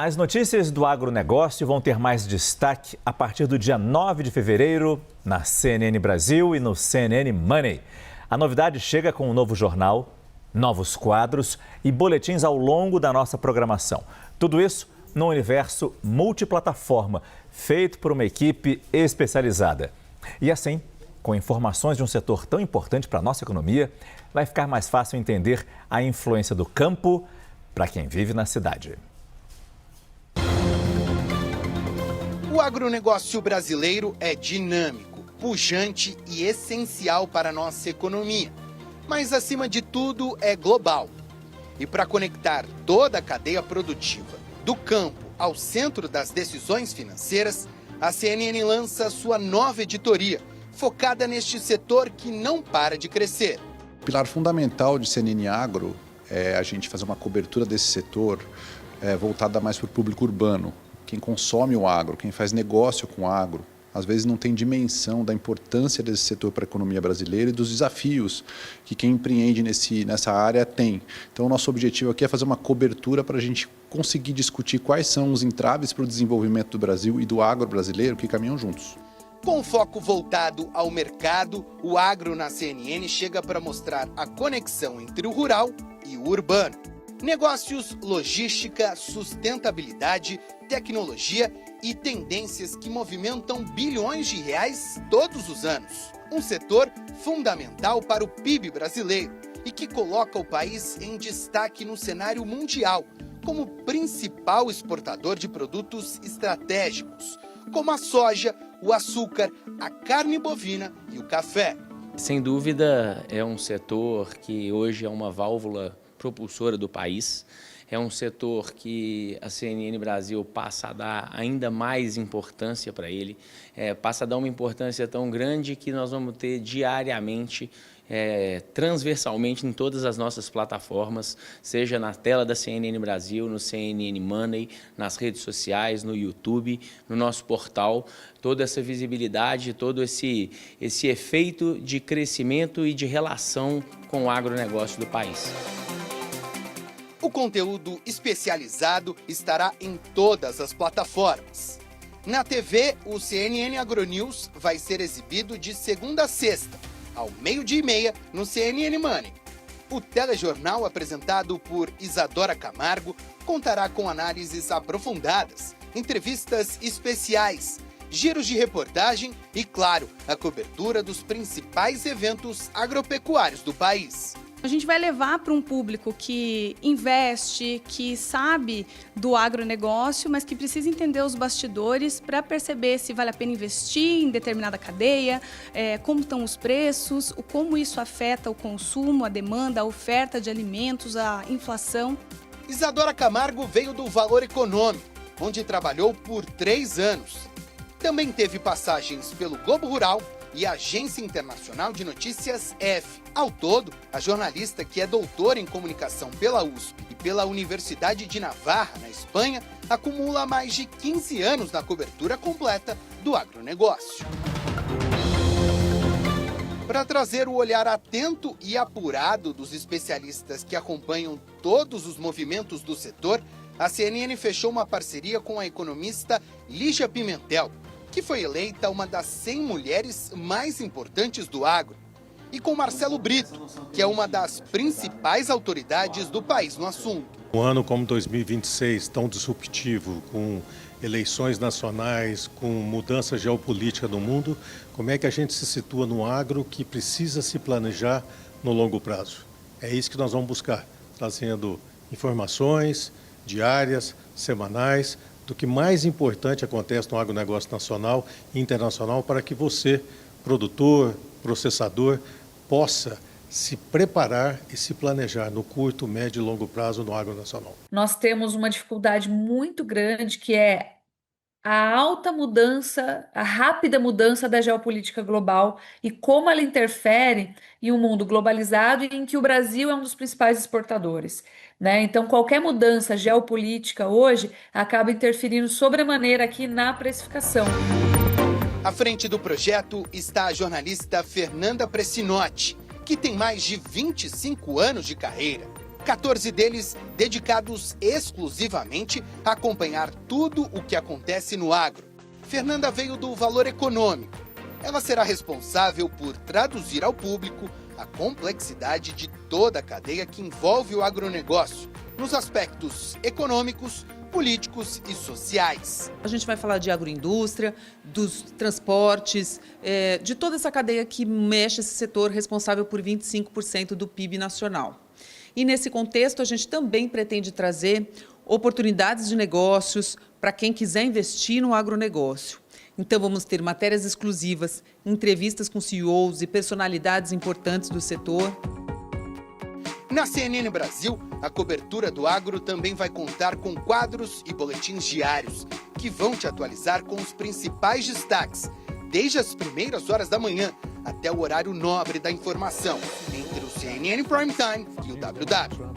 As notícias do agronegócio vão ter mais destaque a partir do dia 9 de fevereiro na CNN Brasil e no CNN Money. A novidade chega com um novo jornal, novos quadros e boletins ao longo da nossa programação. Tudo isso no universo multiplataforma, feito por uma equipe especializada. E assim, com informações de um setor tão importante para a nossa economia, vai ficar mais fácil entender a influência do campo para quem vive na cidade. O agronegócio brasileiro é dinâmico, pujante e essencial para a nossa economia. Mas, acima de tudo, é global. E para conectar toda a cadeia produtiva, do campo ao centro das decisões financeiras, a CNN lança sua nova editoria, focada neste setor que não para de crescer. O pilar fundamental de CNN Agro é a gente fazer uma cobertura desse setor voltada mais para o público urbano. Quem consome o agro, quem faz negócio com o agro, às vezes não tem dimensão da importância desse setor para a economia brasileira e dos desafios que quem empreende nessa área tem. Então, o nosso objetivo aqui é fazer uma cobertura para a gente conseguir discutir quais são os entraves para o desenvolvimento do Brasil e do agro brasileiro que caminham juntos. Com foco voltado ao mercado, o Agro na CNN chega para mostrar a conexão entre o rural e o urbano. Negócios, logística, sustentabilidade, tecnologia e tendências que movimentam bilhões de reais todos os anos. Um setor fundamental para o PIB brasileiro e que coloca o país em destaque no cenário mundial como principal exportador de produtos estratégicos, como a soja, o açúcar, a carne bovina e o café. Sem dúvida, é um setor que hoje é uma válvula propulsora do país. É um setor que a CNN Brasil passa a dar ainda mais importância para ele, passa a dar uma importância tão grande que nós vamos ter diariamente, transversalmente em todas as nossas plataformas, seja na tela da CNN Brasil, no CNN Money, nas redes sociais, no YouTube, no nosso portal, toda essa visibilidade, todo esse efeito de crescimento e de relação com o agronegócio do país. O conteúdo especializado estará em todas as plataformas. Na TV, o CNN AgroNews vai ser exibido de segunda a sexta, ao 12h30, no CNN Money. O telejornal, apresentado por Isadora Camargo, contará com análises aprofundadas, entrevistas especiais, giros de reportagem e, claro, a cobertura dos principais eventos agropecuários do país. A gente vai levar para um público que investe, que sabe do agronegócio, mas que precisa entender os bastidores para perceber se vale a pena investir em determinada cadeia, como estão os preços, como isso afeta o consumo, a demanda, a oferta de alimentos, a inflação. Isadora Camargo veio do Valor Econômico, onde trabalhou por 3 anos. Também teve passagens pelo Globo Rural e a Agência Internacional de Notícias F. Ao todo, a jornalista, que é doutora em comunicação pela USP e pela Universidade de Navarra, na Espanha, acumula mais de 15 anos na cobertura completa do agronegócio. Para trazer o olhar atento e apurado dos especialistas que acompanham todos os movimentos do setor, a CNN fechou uma parceria com a economista Lígia Pimentel, que foi eleita uma das 100 mulheres mais importantes do agro, e com Marcelo Brito, que é uma das principais autoridades do país no assunto. Um ano como 2026, tão disruptivo, com eleições nacionais, com mudança geopolítica no mundo, como é que a gente se situa no agro que precisa se planejar no longo prazo? É isso que nós vamos buscar, trazendo informações diárias, semanais, do que mais importante acontece no agronegócio nacional e internacional para que você, produtor, processador, possa se preparar e se planejar no curto, médio e longo prazo no agro nacional. Nós temos uma dificuldade muito grande que é a alta mudança, a rápida mudança da geopolítica global e como ela interfere em um mundo globalizado e em que o Brasil é um dos principais exportadores, né? Então, qualquer mudança geopolítica hoje acaba interferindo sobremaneira aqui na precificação. À frente do projeto está a jornalista Fernanda Pressinotti, que tem mais de 25 anos de carreira. 14 deles dedicados exclusivamente a acompanhar tudo o que acontece no agro. Fernanda veio do Valor Econômico. Ela será responsável por traduzir ao público a complexidade de toda a cadeia que envolve o agronegócio, nos aspectos econômicos, políticos e sociais. A gente vai falar de agroindústria, dos transportes, de toda essa cadeia que mexe esse setor responsável por 25% do PIB nacional. E nesse contexto, a gente também pretende trazer oportunidades de negócios para quem quiser investir no agronegócio. Então, vamos ter matérias exclusivas, entrevistas com CEOs e personalidades importantes do setor. Na CNN Brasil, a cobertura do agro também vai contar com quadros e boletins diários, que vão te atualizar com os principais destaques, desde as primeiras horas da manhã até o horário nobre da informação, entre o CNN Prime Time e o WW.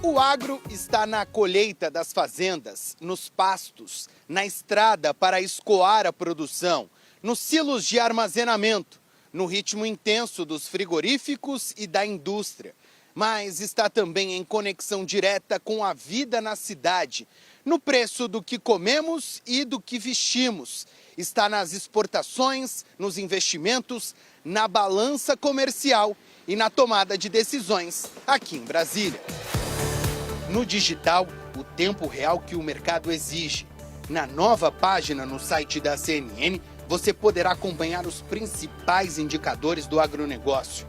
O agro está na colheita das fazendas, nos pastos, na estrada para escoar a produção, nos silos de armazenamento, no ritmo intenso dos frigoríficos e da indústria. Mas está também em conexão direta com a vida na cidade, no preço do que comemos e do que vestimos. Está nas exportações, nos investimentos, na balança comercial e na tomada de decisões aqui em Brasília. No digital, o tempo real que o mercado exige. Na nova página no site da CNN, você poderá acompanhar os principais indicadores do agronegócio.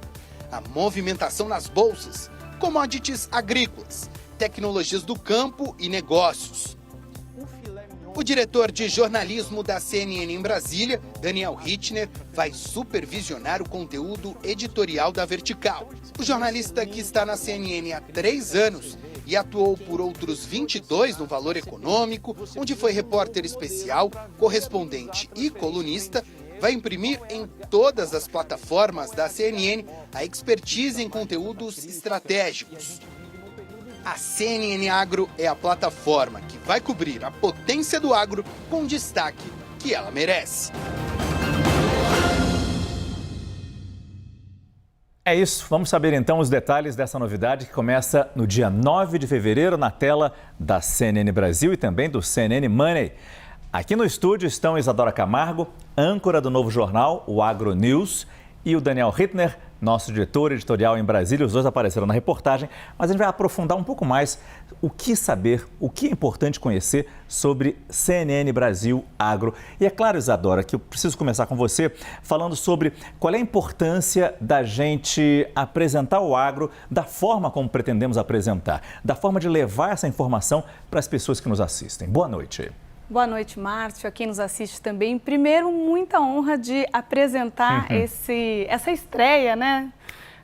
A movimentação nas bolsas, commodities agrícolas, tecnologias do campo e negócios. O diretor de jornalismo da CNN em Brasília, Daniel Hittner, vai supervisionar o conteúdo editorial da Vertical. O jornalista que está na CNN há 3 anos e atuou por outros 22 no Valor Econômico, onde foi repórter especial, correspondente e colunista, vai imprimir em todas as plataformas da CNN a expertise em conteúdos estratégicos. A CNN Agro é a plataforma que vai cobrir a potência do agro com o destaque que ela merece. É isso, vamos saber então os detalhes dessa novidade que começa no dia 9 de fevereiro na tela da CNN Brasil e também do CNN Money. Aqui no estúdio estão Isadora Camargo, âncora do novo jornal, o Agro News, e o Daniel Hittner, nosso diretor editorial em Brasília. Os dois apareceram na reportagem, mas a gente vai aprofundar um pouco mais o que saber, o que é importante conhecer sobre CNN Brasil Agro. E é claro, Isadora, que eu preciso começar com você falando sobre qual é a importância da gente apresentar o agro da forma como pretendemos apresentar, da forma de levar essa informação para as pessoas que nos assistem. Boa noite. Boa noite, Márcio, a quem nos assiste também. Primeiro, muita honra de apresentar essa estreia, né,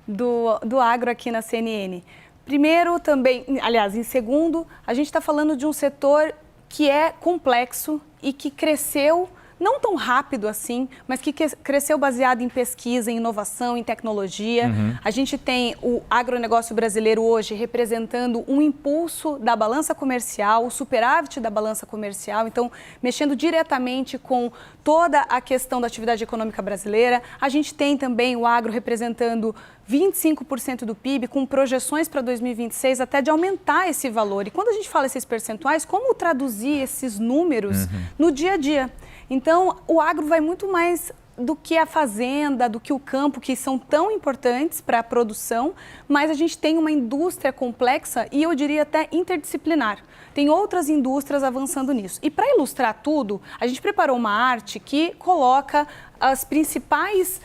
do agro aqui na CNN. Primeiro também, aliás, em segundo, a gente está falando de um setor que é complexo e que cresceu não tão rápido assim, mas que cresceu baseado em pesquisa, em inovação, em tecnologia. A gente tem o agronegócio brasileiro hoje representando um impulso da balança comercial, o superávit da balança comercial, então mexendo diretamente com toda a questão da atividade econômica brasileira. A gente tem também o agro representando 25% do PIB, com projeções para 2026 até de aumentar esse valor. E quando a gente fala esses percentuais, como traduzir esses números no dia a dia? Então, o agro vai muito mais do que a fazenda, do que o campo, que são tão importantes para a produção, mas a gente tem uma indústria complexa e eu diria até interdisciplinar. Tem outras indústrias avançando nisso. E para ilustrar tudo, a gente preparou uma arte que coloca as principais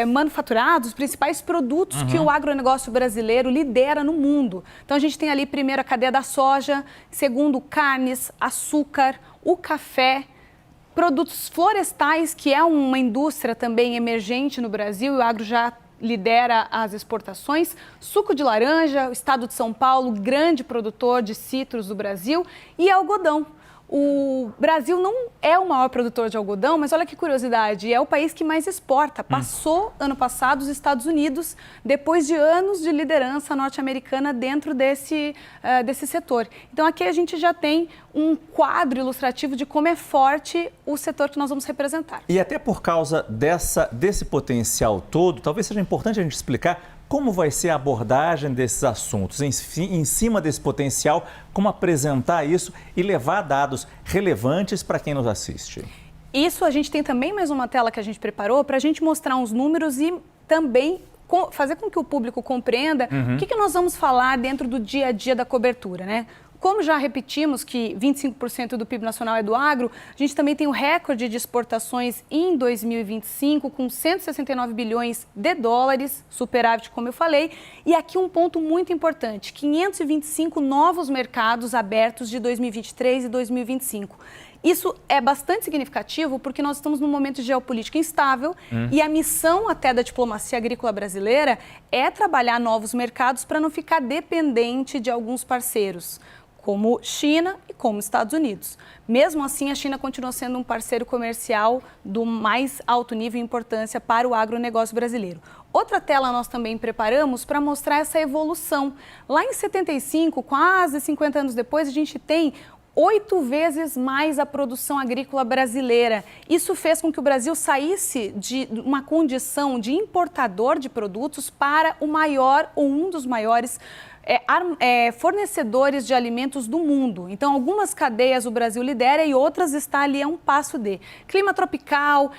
manufaturados, os principais produtos que o agronegócio brasileiro lidera no mundo. Então, a gente tem ali primeiro a cadeia da soja, segundo carnes, açúcar, o café, produtos florestais, que é uma indústria também emergente no Brasil, e o agro já lidera as exportações, suco de laranja, o estado de São Paulo, grande produtor de citros do Brasil, e algodão. O Brasil não é o maior produtor de algodão, mas olha que curiosidade, é o país que mais exporta. Passou, ano passado, os Estados Unidos, depois de anos de liderança norte-americana dentro desse setor. Então, aqui a gente já tem um quadro ilustrativo de como é forte o setor que nós vamos representar. E até por causa desse potencial todo, talvez seja importante a gente explicar Como vai ser a abordagem desses assuntos? Em cima desse potencial, como apresentar isso e levar dados relevantes para quem nos assiste? Isso a gente tem também mais uma tela que a gente preparou para a gente mostrar uns números e também fazer com que o público compreenda o que nós vamos falar dentro do dia a dia da cobertura, né? Como já repetimos que 25% do PIB nacional é do agro, a gente também tem o recorde de exportações em 2025, com 169 bilhões de dólares, superávit, como eu falei. E aqui um ponto muito importante, 525 novos mercados abertos de 2023 e 2025. Isso é bastante significativo porque nós estamos num momento de geopolítica instável e a missão até da diplomacia agrícola brasileira é trabalhar novos mercados para não ficar dependente de alguns parceiros, como China e como Estados Unidos. Mesmo assim, a China continua sendo um parceiro comercial do mais alto nível e importância para o agronegócio brasileiro. Outra tela nós também preparamos para mostrar essa evolução. Lá em 75, quase 50 anos depois, a gente tem 8 vezes mais a produção agrícola brasileira. Isso fez com que o Brasil saísse de uma condição de importador de produtos para o maior ou um dos maiores fornecedores de alimentos do mundo. Então, algumas cadeias o Brasil lidera e outras está ali a um passo de. Clima tropical,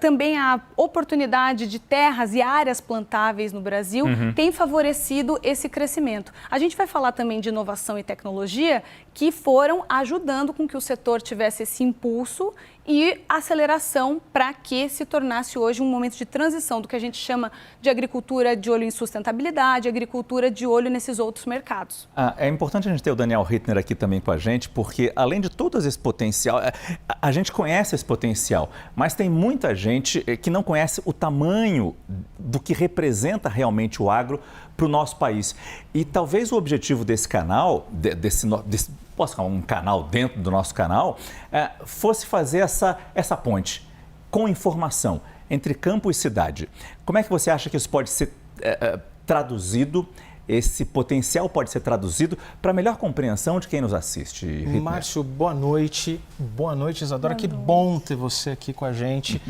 também a oportunidade de terras e áreas plantáveis no Brasil tem favorecido esse crescimento. A gente vai falar também de inovação e tecnologia que foram ajudando com que o setor tivesse esse impulso e aceleração para que se tornasse hoje um momento de transição do que a gente chama de agricultura de olho em sustentabilidade, agricultura de olho nesses outros mercados. É importante a gente ter o Daniel Rittner aqui também com a gente, porque além de todo esse potencial, a gente conhece esse potencial, mas tem muita gente que não conhece o tamanho do que representa realmente o agro para o nosso país. E talvez o objetivo desse canal, posso falar um canal dentro do nosso canal, fosse fazer essa ponte com informação entre campo e cidade. Como é que você acha que isso pode ser traduzido, esse potencial pode ser traduzido para melhor compreensão de quem nos assiste? Rittner. Márcio, boa noite. Boa noite, Isadora. Que bom ter você aqui com a gente.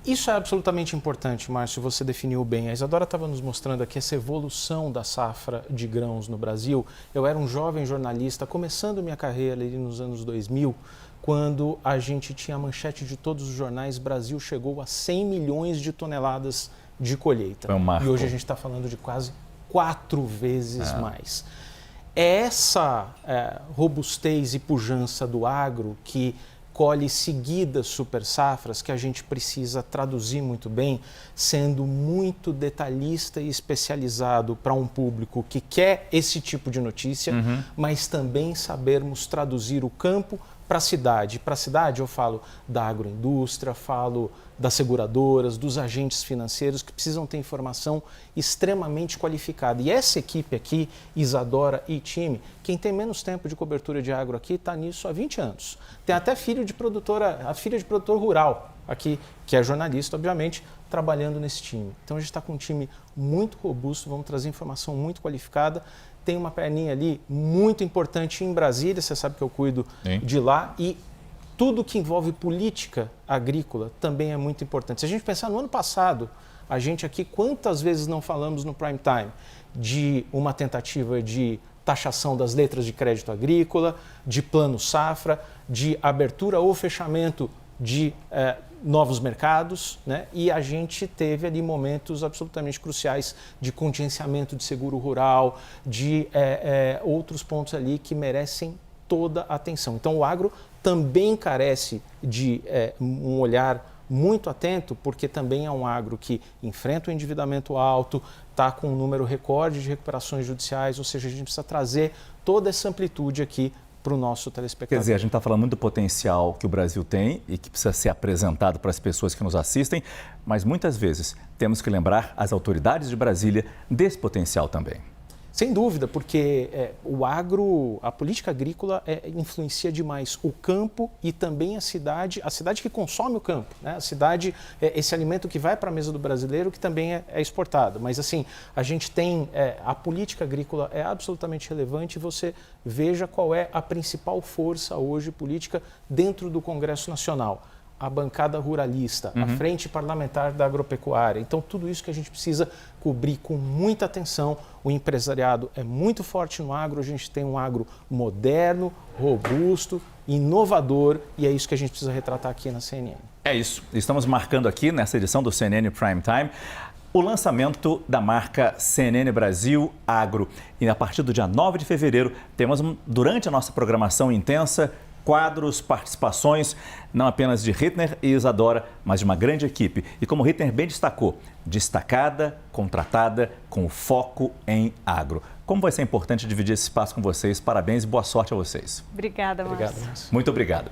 Isso é absolutamente importante, Márcio, você definiu bem. A Isadora estava nos mostrando aqui essa evolução da safra de grãos no Brasil. Eu era um jovem jornalista, começando minha carreira ali nos anos 2000, quando a gente tinha a manchete de todos os jornais, Brasil chegou a 100 milhões de toneladas de colheita. Foi um marco. E hoje a gente está falando de quase 4 vezes mais. É essa robustez e pujança do agro que colhe seguidas super safras que a gente precisa traduzir muito bem, sendo muito detalhista e especializado para um público que quer esse tipo de notícia, mas também sabermos traduzir o campo para a cidade. Para a cidade eu falo da agroindústria, falo das seguradoras, dos agentes financeiros que precisam ter informação extremamente qualificada. E essa equipe aqui, Isadora e time, quem tem menos tempo de cobertura de agro aqui está nisso há 20 anos. Tem até a filha de produtor rural aqui, que é jornalista, obviamente, trabalhando nesse time. Então a gente está com um time muito robusto, vamos trazer informação muito qualificada. Tem uma perninha ali muito importante em Brasília, você sabe que eu cuido de lá, e tudo que envolve política agrícola também é muito importante. Se a gente pensar no ano passado, a gente aqui, quantas vezes não falamos no prime time de uma tentativa de taxação das letras de crédito agrícola, de plano safra, de abertura ou fechamento de novos mercados, né? E a gente teve ali momentos absolutamente cruciais de contingenciamento de seguro rural, de outros pontos ali que merecem toda a atenção. Então o agro também carece de um olhar muito atento, porque também é um agro que enfrenta o endividamento alto, está com um número recorde de recuperações judiciais, ou seja, a gente precisa trazer toda essa amplitude aqui para o nosso telespectador. Quer dizer, a gente está falando muito do potencial que o Brasil tem e que precisa ser apresentado para as pessoas que nos assistem, mas muitas vezes temos que lembrar as autoridades de Brasília desse potencial também. Sem dúvida, porque o agro, a política agrícola influencia demais o campo e também a cidade que consome o campo, né? A cidade, esse alimento que vai para a mesa do brasileiro, que também é exportado. Mas assim, a gente tem, a política agrícola é absolutamente relevante e você veja qual é a principal força hoje política dentro do Congresso Nacional. a bancada ruralista, a frente parlamentar da agropecuária. Então, tudo isso que a gente precisa cobrir com muita atenção. O empresariado é muito forte no agro, a gente tem um agro moderno, robusto, inovador, e é isso que a gente precisa retratar aqui na CNN. É isso. Estamos marcando aqui, nessa edição do CNN Prime Time, o lançamento da marca CNN Brasil Agro. E a partir do dia 9 de fevereiro, temos, durante a nossa programação intensa, quadros, participações, não apenas de Hittner e Isadora, mas de uma grande equipe. E como o Hittner bem destacou, destacada, contratada, com foco em agro. Como vai ser importante dividir esse espaço com vocês. Parabéns e boa sorte a vocês. Obrigada, Márcio. Obrigado, Márcio. Muito obrigado.